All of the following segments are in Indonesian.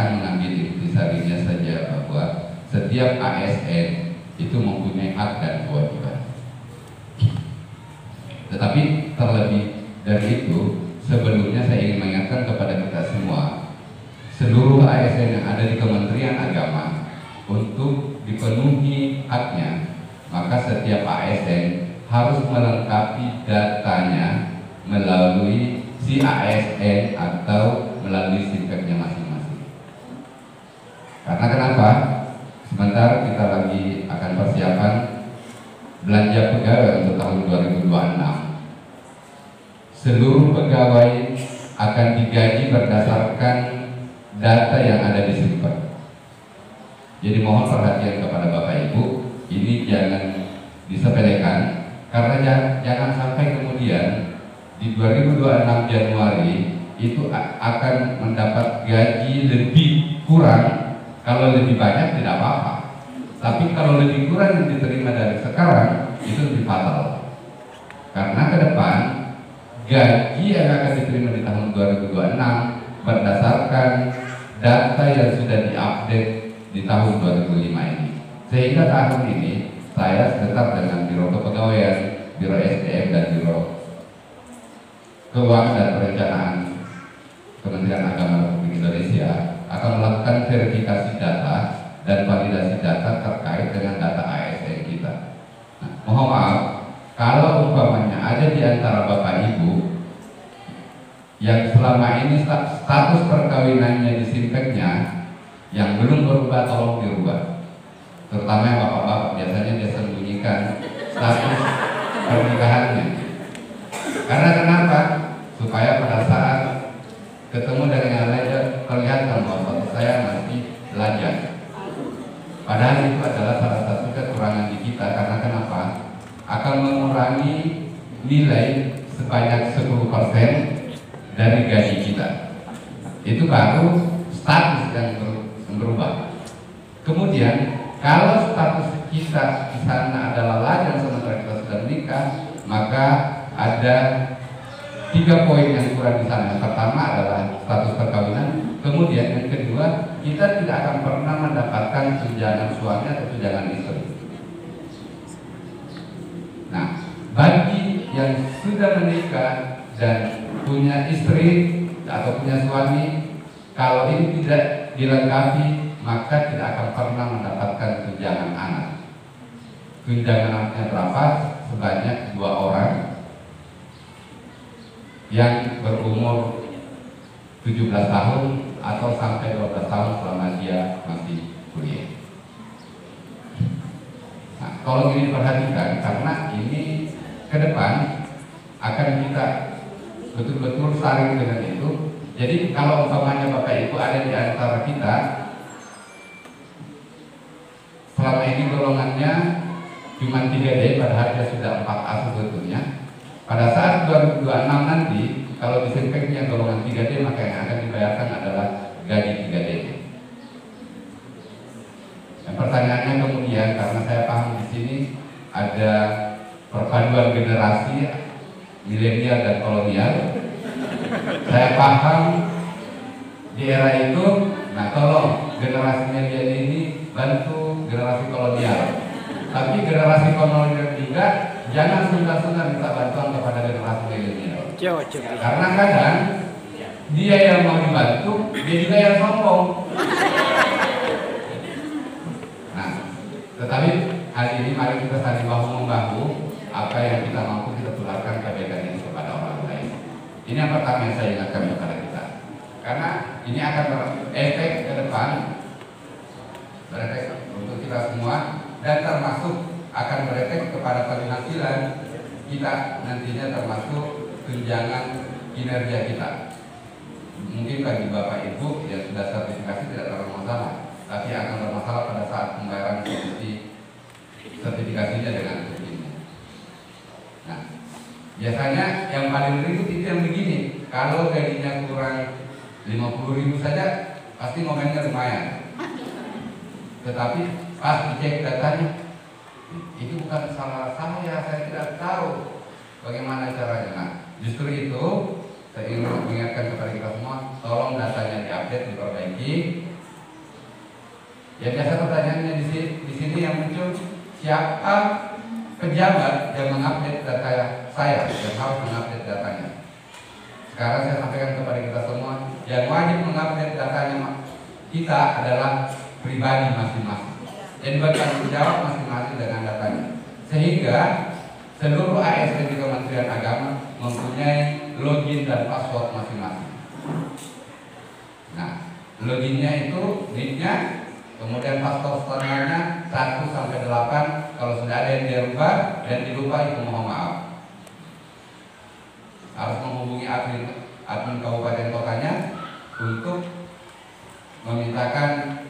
akan mengambil intisarinya saja bahwa setiap ASN itu mempunyai hak dan kewajiban. Tetapi terlebih dari itu, sebelumnya saya ingin mengingatkan kepada kita semua, seluruh ASN yang ada di Kementerian Agama, untuk dipenuhi haknya, maka setiap ASN harus melengkapi datanya melalui si ASN atau melalui SIMPEK-nya masing-masing. Karena kenapa? Sebentar kita lagi akan persiapan belanja pegawai untuk tahun 2026. Seluruh pegawai akan digaji berdasarkan data yang ada di SIMPEK. Jadi mohon perhatian kepada Bapak Ibu, ini jangan disepelekan, karena jangan sampai kemudian di 2026 Januari itu akan mendapat gaji lebih kurang. Kalau lebih banyak tidak apa-apa, tapi kalau lebih kurang yang diterima dari sekarang itu lebih fatal. Karena ke depan gaji yang akan diterima di tahun 2026 berdasarkan data yang sudah diupdate di tahun 2005 ini. Sehingga tahun ini saya sekitar dengan Biro Kepegawaian, Biro SDM dan Biro Keuangan dan Perencanaan Kementerian Agama Republik Indonesia akan melakukan verifikasi data dan validasi data terkait dengan data ASN kita. Nah, mohon maaf, kalau umpamanya ada di antara Bapak Ibu yang selama ini status perkawinannya di SIMPEK-nya yang belum berubah, tolong dirubah. Terutama yang bapak-bapak, biasanya dia sembunyikan status pernikahannya. Karena kenapa? Supaya pada saat ketemu dengan yang lain kelihatan bahwa status saya masih belajar. Padahal itu adalah salah satu kekurangan di kita. Karena kenapa? Akan mengurangi nilai sebanyak 10% dari gaji kita. Itu baru status yang berubah. Kemudian kalau status kita di sana adalah lajang sementara kita sudah menikah, maka ada 3 poin yang kurang di sana. Yang pertama adalah status perkawinan. Kemudian yang kedua, kita tidak akan pernah mendapatkan tunjangan suami atau tunjangan istri. Nah, bagi yang sudah menikah dan punya istri atau punya suami, kalau ini tidak dilengkapi, maka tidak akan pernah mendapatkan tunjangan anak. Tunjangan anaknya berapa? Sebanyak 2 orang yang berumur 17 tahun atau sampai 12 tahun selama dia masih kuliah. Nah, kalau ini diperhatikan, karena ini ke depan akan kita betul-betul saring dengan itu. Jadi kalau umpamanya Bapak Ibu ada di antara kita selama ini golongannya cuma 3D, padahal dia sudah 4A sebetulnya. Pada saat 2026 nanti, kalau di SIMPEK-nya golongan 3D, maka yang akan dibayarkan adalah gaji 3D. Dan pertanyaannya kemudian, karena saya paham di sini ada perpaduan generasi milenial dan kolonial, saya paham di era itu. Nah, tolong generasi milenial ini bantu generasi kolonial. Tapi generasi kolonial juga jangan sungkan-sungkan minta bantuan kepada generasi milenial. Karena kadang dia yang mau dibantu, dia juga yang sombong. Nah, tetapi hari ini mari kita saling bahu-membahu. Apa yang kita mampu kita tularkan kebaikan ini kepada orang lain. Ini yang pertama yang saya ingatkan kepada kita. Karena ini akan berefek ke depan, berefek untuk kita semua, dan termasuk akan berefek kepada penghasilan kita nantinya, termasuk tunjangan kinerja kita. Mungkin bagi Bapak Ibu yang sudah sertifikasi tidak terlalu masalah, tapi akan bermasalah pada saat pembayaran sertifikasinya dengan begini. Nah, biasanya yang paling ribut itu yang begini. Kalau gajinya kurang 50.000 saja, pasti momennya lumayan. Tetapi pas dicek datanya, itu bukan salah saya tidak tahu bagaimana caranya. Nah, justru itu saya ingin mengingatkan kepada kita semua, tolong datanya diupdate, diperbaiki, Ya biasa pertanyaannya di sini yang muncul, siapa pejabat yang mengupdate data saya, yang harus mengupdate datanya. Sekarang saya sampaikan kepada kita semua, yang wajib mengupdate datanya kita adalah pribadi masing-masing. Jadi bertanggung jawab masing-masing dengan datanya. Sehingga seluruh ASN di Kementerian Agama mempunyai login dan password masing-masing. Nah, loginnya itu nicknya, kemudian password standarnya 1 sampai 8. Kalau sudah ada yang dirubah dan dilupa, itu mohon maaf. Harus menghubungi admin kabupaten kotanya untuk memintakan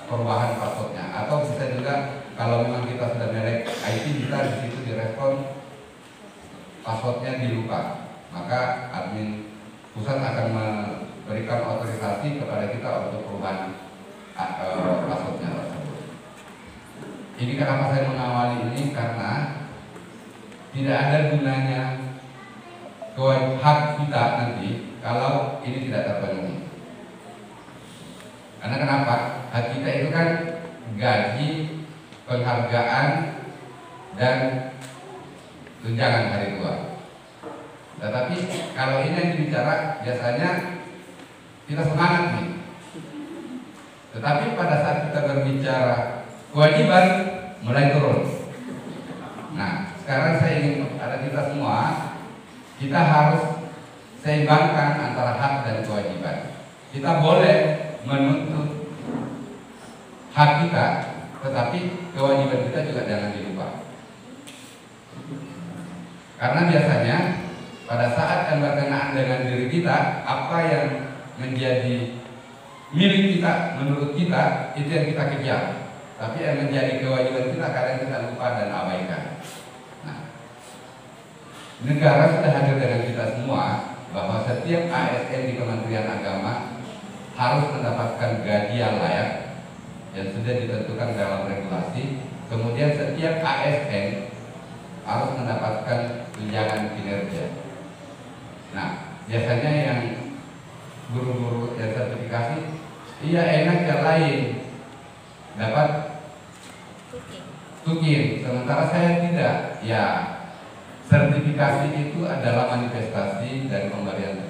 perubahan passwordnya. Atau bisa juga kalau memang kita sudah melek IT, kita di situ direspon passwordnya dilupa, maka admin pusat akan memberikan otorisasi kepada kita untuk perubahan passwordnya tersebut. Ini kenapa saya mengawali ini, karena tidak ada gunanya hak kita nanti kalau ini tidak terpenuhi. Karena kenapa? Hak kita itu kan gaji, penghargaan, dan tunjangan hari tua. Tetapi kalau ini yang dibicara, biasanya kita semangat nih. Tetapi pada saat kita berbicara kewajiban, mulai turun. Nah, sekarang saya ingin kepada kita semua, kita harus seimbangkan antara hak dan kewajiban. Kita boleh menuntut hak kita, tetapi kewajiban kita juga jangan dilupa. Karena biasanya pada saat yang berkenaan dengan diri kita, apa yang menjadi milik kita menurut kita, itu yang kita kejar. Tapi yang menjadi kewajiban kita kadang kita lupa dan abaikan. Nah, negara sudah hadir dengan kita semua bahwa setiap ASN di Kementerian Agama harus mendapatkan gaji yang layak yang sudah ditentukan dalam regulasi. Kemudian setiap ASN harus mendapatkan tunjangan kinerja. Nah, biasanya yang guru-guru yang sertifikasi, iya enak yang lain dapat tukin, sementara saya tidak. Ya, sertifikasi itu adalah manifestasi dari pemberian